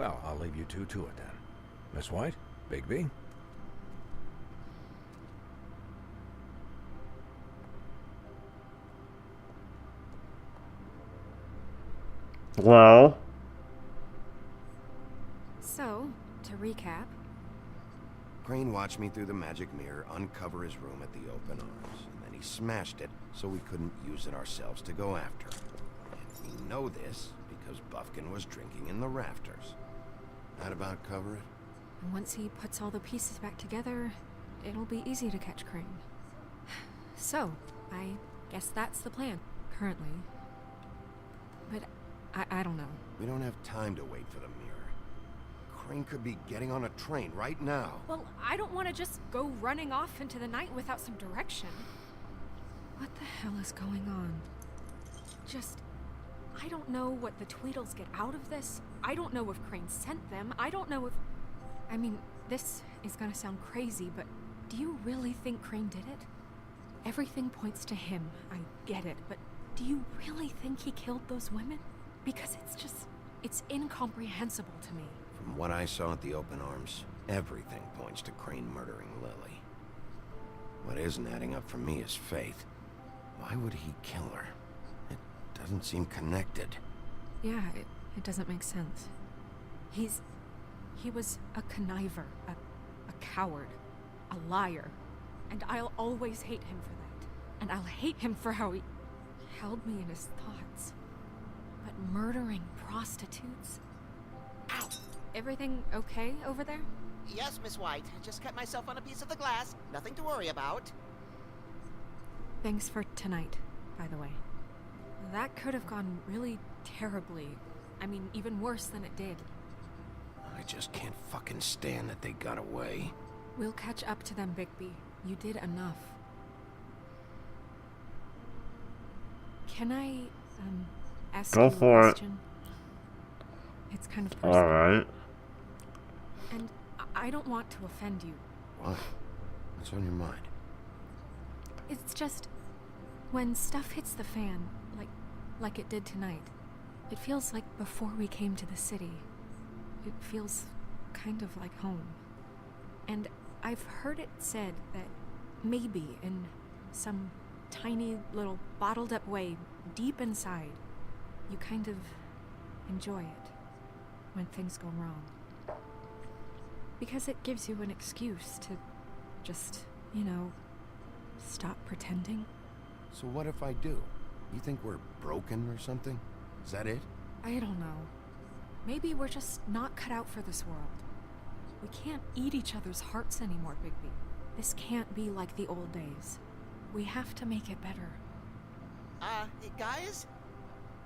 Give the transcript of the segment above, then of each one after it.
Well, I'll leave you two to it then. Miss White? Bigby? Well. So, to recap. Crane watched me through the magic mirror uncover his room at the open arms, and then he smashed it so we couldn't use it ourselves to go after him. And we know this because Buffkin was drinking in the rafters. That about cover it? And once he puts all the pieces back together, it'll be easy to catch Crane. So, I guess that's the plan, currently. But I don't know. We don't have time to wait for the mirror. Crane could be getting on a train right now. Well, I don't want to just go running off into the night without some direction. What the hell is going on? I don't know what the Tweedles get out of this. I don't know if Crane sent them. I don't know if... I mean, this is gonna sound crazy, but do you really think Crane did it? Everything points to him. I get it, but do you really think he killed those women? Because it's incomprehensible to me. From what I saw at the open arms, everything points to Crane murdering Lily. What isn't adding up for me is Faith. Why would he kill her? It doesn't seem connected. Yeah, it doesn't make sense. He was a conniver, a coward, a liar. And I'll always hate him for that. And I'll hate him for how he held me in his thoughts. But murdering prostitutes? Ow! Everything okay over there? Yes, Miss White. Just cut myself on a piece of the glass. Nothing to worry about. Thanks for tonight, by the way. That could have gone really terribly. I mean, even worse than it did. I just can't fucking stand that they got away. We'll catch up to them, Bigby. You did enough. Can I, ask you a question? It's kind of personal. Alright. And I don't want to offend you. Why? What's on your mind? It's just... when stuff hits the fan, like it did tonight, it feels like before we came to the city. It feels kind of like home. And I've heard it said that maybe in some tiny little bottled up way deep inside, you kind of enjoy it when things go wrong. Because it gives you an excuse to just, stop pretending. So what if I do? You think we're broken or something? Is that it? I don't know. Maybe we're just not cut out for this world. We can't eat each other's hearts anymore, Bigby. This can't be like the old days. We have to make it better. Guys?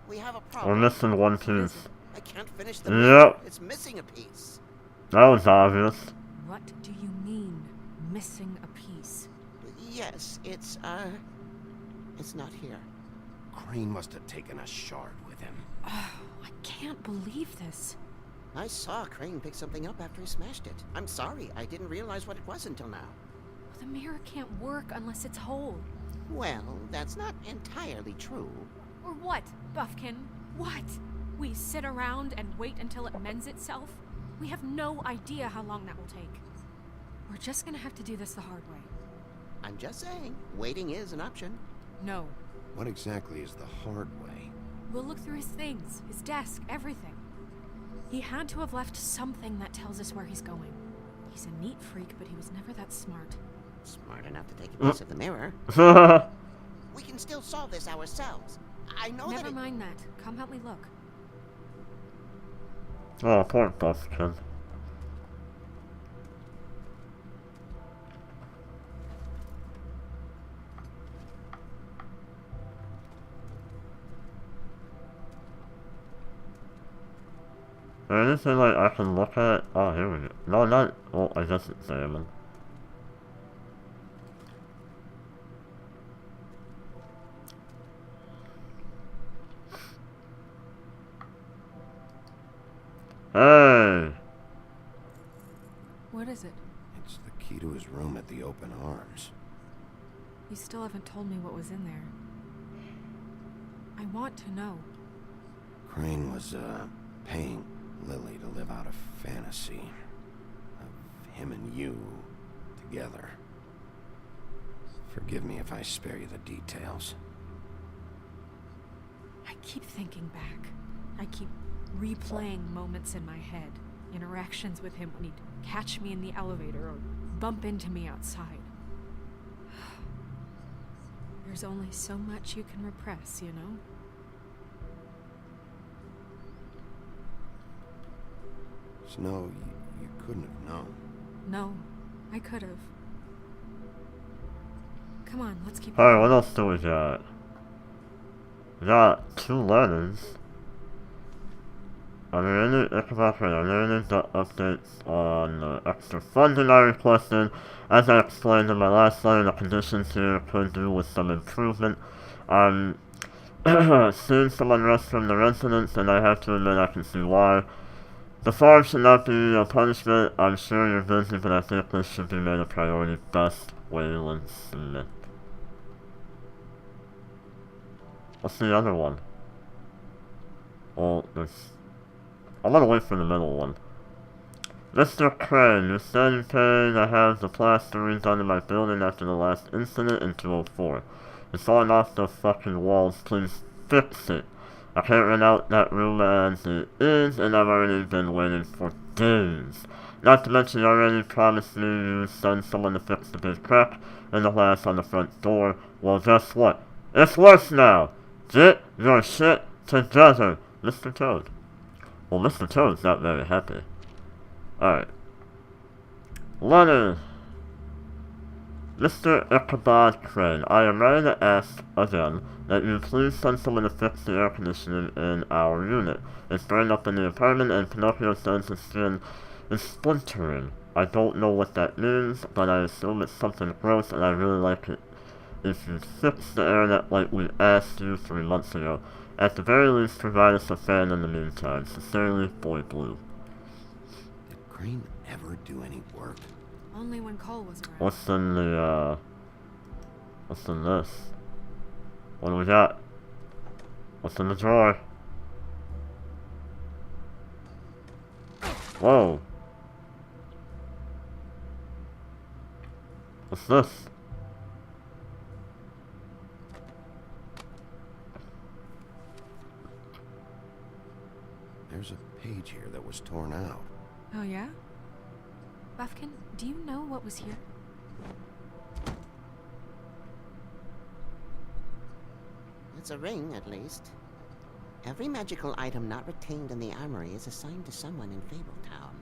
We have a We're problem. missing one piece. I can't finish the Yep. mirror. It's missing a piece. That was obvious. What do you mean, missing a piece? Yes, it's not here. Crane must have taken a shard with him. Oh, I can't believe this. I saw Crane pick something up after he smashed it. I'm sorry, I didn't realize what it was until now. The mirror can't work unless it's whole. Well, that's not entirely true. Or what, Buffkin? What? We sit around and wait until it mends itself? We have no idea how long that will take. We're just gonna have to do this the hard way. I'm just saying, waiting is an option. No. What exactly is the hard way? We'll look through his things, his desk, everything. He had to have left something that tells us where he's going. He's a neat freak, but he was never that smart. Smart enough to take a piece of the mirror. We can still solve this ourselves. I know Never that mind that. Come help me look. Oh, poor Buffkin. Anything like I can look at? Oh, here we go. No, not. Well, I guess it's examine. Hey! What is it? It's the key to his room at the open arms. You still haven't told me what was in there. I want to know. Crane was, paying Lily to live out a fantasy of him and you together. Forgive me if I spare you the details. I keep thinking back. I keep replaying moments in my head. Interactions with him when he'd catch me in the elevator or bump into me outside. There's only so much you can repress, you know? Snow, you couldn't have known. No, I could have. Come on, let's keep Alright, what else do we got? We got 2 letters. Are there any updates on the extra funding I requested? As I explained in my last letter, the conditions here could do with some improvement. I'm seeing some unrest from the residents, and I have to admit I can see why. The farm should not be a punishment. I'm sure you're busy, but I think this should be made a priority. Best, Waylon Smith. What's the other one? Well, there's... I'm gonna wait for the middle one. Mr. Crane, you said you paid to have the plaster redone in my building after the last incident in 2004. It's falling off the fucking walls. Please fix it. I can't rent out that room as it is, and I've already been waiting for days. Not to mention, you already promised me you'd send someone to fix the big crack in the glass on the front door. Well, guess what? It's worse now! Get your shit together, Mr. Toad. Well, Mr. Toad's not very happy. Alright. Letter. Mr. Ichabod Crane, I am ready to ask again that you please send someone to fix the air conditioning in our unit. It's burned up in the apartment and Pinocchio says the skin is splintering. I don't know what that means, but I assume it's something gross and I really like it if you fix the airnet like we asked you 3 months ago. At the very least, provide us a fan in the meantime. Sincerely, Boy Blue. Did Crane ever do any work? Only when Cole was around. What's in the, what's in this? What do we got? What's in the drawer? Whoa. What's this? There's a page here that was torn out. Oh, yeah? Buffkin, do you know what was here? It's a ring, at least. Every magical item not retained in the armory is assigned to someone in Fabletown.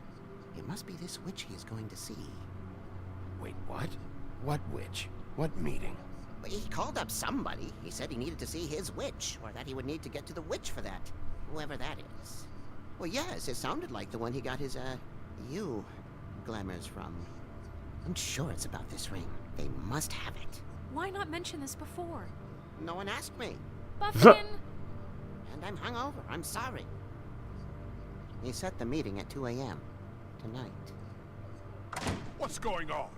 It must be this witch he is going to see. Wait, what? What witch? What meeting? He called up somebody. He said he needed to see his witch, or that he would need to get to the witch for that. Whoever that is. Well, yes, it sounded like the one he got his, glamours from. I'm sure it's about this ring. They must have it. Why not mention this before? No one asked me. Buffkin! And I'm hungover. I'm sorry. He set the meeting at 2 a.m. tonight. What's going on?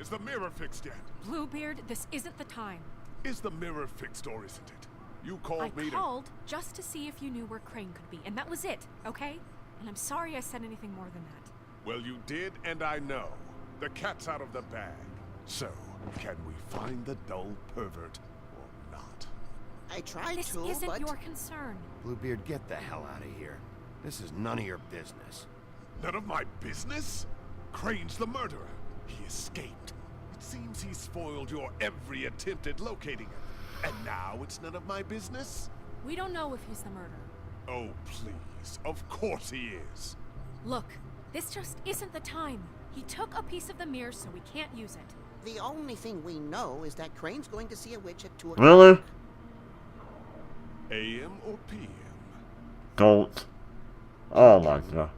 Is the mirror fixed yet? Bluebeard, this isn't the time. Is the mirror fixed or isn't it? You called me I called just to see if you knew where Crane could be, and that was it, okay? And I'm sorry I said anything more than that. Well, you did, and I know. The cat's out of the bag. So, can we find the dull pervert or not? I tried This to, isn't but... your concern. Bluebeard, get the hell out of here. This is none of your business. None of my business? Crane's the murderer. He escaped. It seems he spoiled your every attempt at locating him. And now it's none of my business? We don't know if he's the murderer. Oh, please. Of course he is. Look, this just isn't the time. He took a piece of the mirror, so we can't use it. The only thing we know is that Crane's going to see a witch at 2 o'clock. Really? AM or PM? Don't. Oh my god.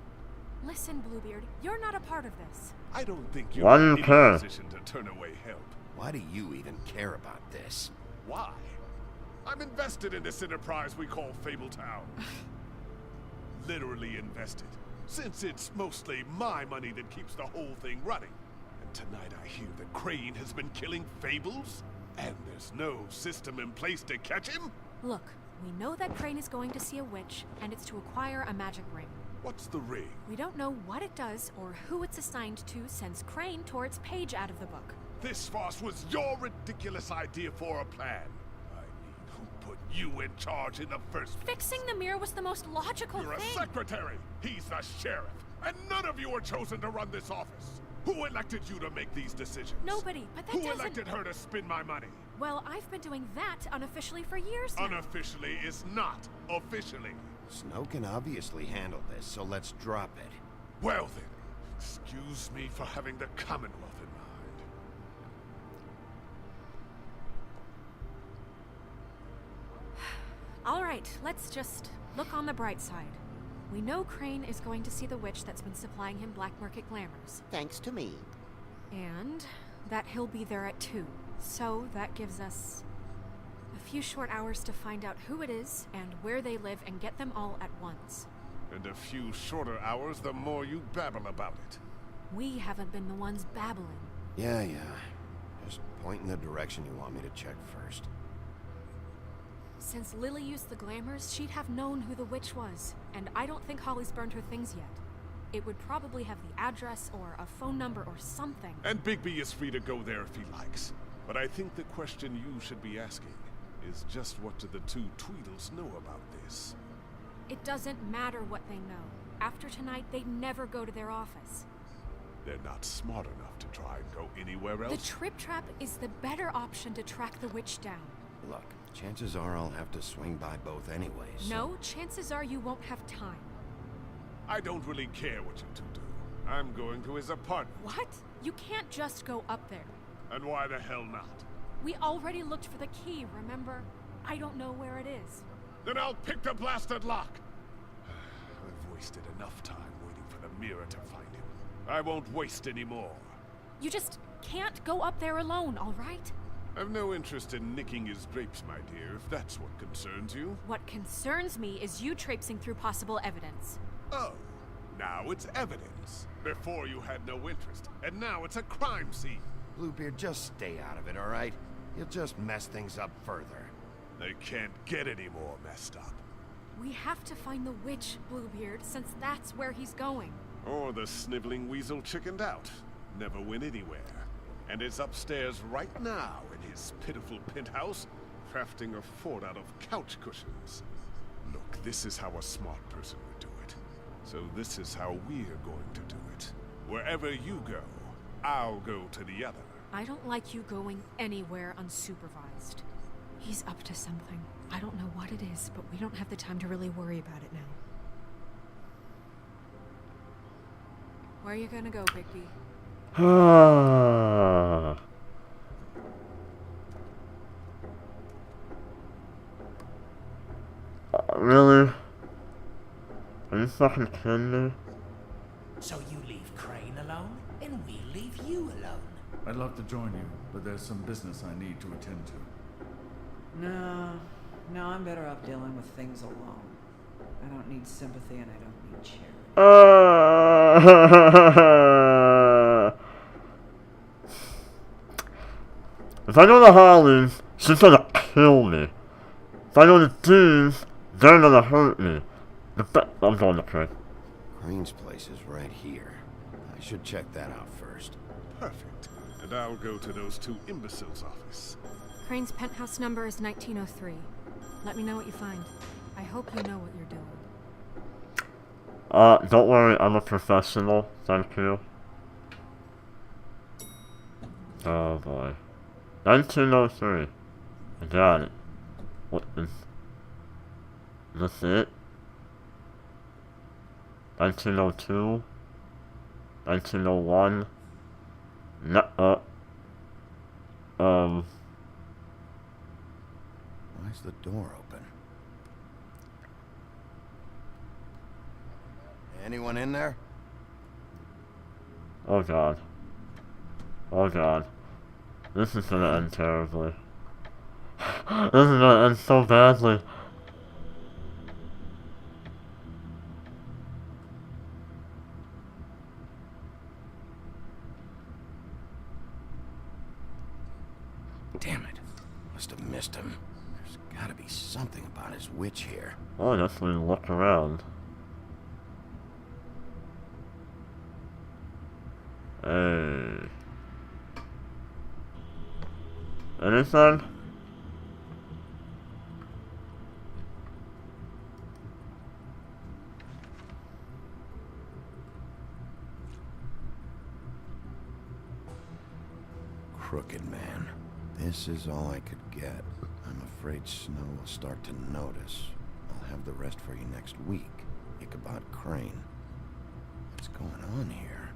Listen, Bluebeard, you're not a part of this. I don't think Why you're do in you any care? position to turn away help. Why do you even care about this? Why? I'm invested in this enterprise we call Fabletown. Literally invested, since it's mostly my money that keeps the whole thing running. And tonight I hear that Crane has been killing fables, and there's no system in place to catch him? Look, we know that Crane is going to see a witch, and it's to acquire a magic ring. What's the ring? We don't know what it does or who it's assigned to since Crane tore its page out of the book. This farce was your ridiculous idea for a plan. I mean, who put you in charge in the first place? Fixing the mirror was the most logical You're a thing. secretary. He's the sheriff. And none of you were chosen to run this office. Who elected you to make these decisions? Nobody, but that Who doesn't... elected her to spend my money? Well, I've been doing that unofficially for years now. Unofficially is not officially. Snow can obviously handle this, so let's drop it. Well then, excuse me for having the Commonwealth in mind. All right, let's just look on the bright side. We know Crane is going to see the witch that's been supplying him black market glamours. Thanks to me. And that he'll be there at 2. So that gives us a few short hours to find out who it is and where they live and get them all at once. And a few shorter hours, the more you babble about it. We haven't been the ones babbling. Yeah. Just point in the direction you want me to check first. Since Lily used the glamours, she'd have known who the witch was, and I don't think Holly's burned her things yet. It would probably have the address or a phone number or something. And Bigby is free to go there if he likes. But I think the question you should be asking is just what do the two Tweedles know about this? It doesn't matter what they know. After tonight, they'd never go to their office. They're not smart enough to try and go anywhere else. The Trip Trap is the better option to track the witch down. Look, chances are I'll have to swing by both anyways. No, chances are you won't have time. I don't really care what you two do. I'm going to his apartment. What? You can't just go up there. And why the hell not? We already looked for the key, remember? I don't know where it is. Then I'll pick the blasted lock. I've wasted enough time waiting for the mirror to find him. I won't waste any more. You just can't go up there alone, all right? I've no interest in nicking his drapes, my dear, if that's what concerns you. What concerns me is you traipsing through possible evidence. Oh, now it's evidence. Before you had no interest, and now it's a crime scene. Bluebeard, just stay out of it, all right? You'll just mess things up further. They can't get any more messed up. We have to find the witch, Bluebeard, since that's where he's going. Or the sniveling weasel chickened out. Never went anywhere. And is upstairs right now in his pitiful penthouse, crafting a fort out of couch cushions. Look, this is how a smart person would do it. So this is how we're going to do it. Wherever you go, I'll go to the other. I don't like you going anywhere unsupervised. He's up to something. I don't know what it is, but we don't have the time to really worry about it now. Where are you gonna go, Bigby? Really? Are you fucking kidding me? So you leave Crane alone, and we leave you alone. I'd love to join you, but there's some business I need to attend to. No, I'm better off dealing with things alone. I don't need sympathy and I don't need charity. If I know the Hollies, she's gonna kill me. If I know the Deans, they're gonna hurt me. I'm going to Crane. Crane's place is right here. I should check that out first. Perfect. And I'll go to those two imbeciles' office. Crane's penthouse number is 1903. Let me know what you find. I hope you know what you're doing. Don't worry, I'm a professional. Thank you. Oh boy. 1903. I got it. What is... this it? 1902? 1901? Why's the door open? Anyone in there? Oh god. Oh god. This is gonna end terribly. This is gonna end so badly. Damn it. Must have missed him. There's gotta be something about his witch here. Oh, that's when you look around. Hey. Anything? Crooked man. This is all I could get. I'm afraid Snow will start to notice. I'll have the rest for you next week. Ichabod Crane. What's going on here?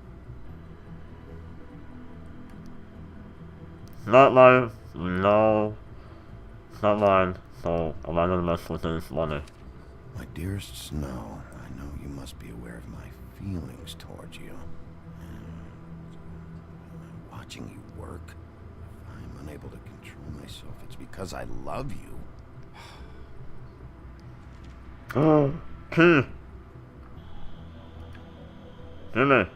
Not mine. No. It's not mine. So I'm not gonna mess with his money. My dearest Snow, I know you must be aware of my feelings towards you. Watching you work, if I'm unable to control myself, it's because I love you. Key. Gimme.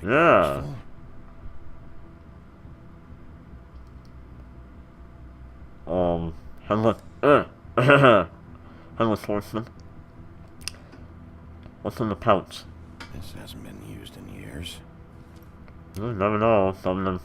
Yeah. Headless, Headless Horseman. What's in the pouch? This hasn't been used in years. You never know, something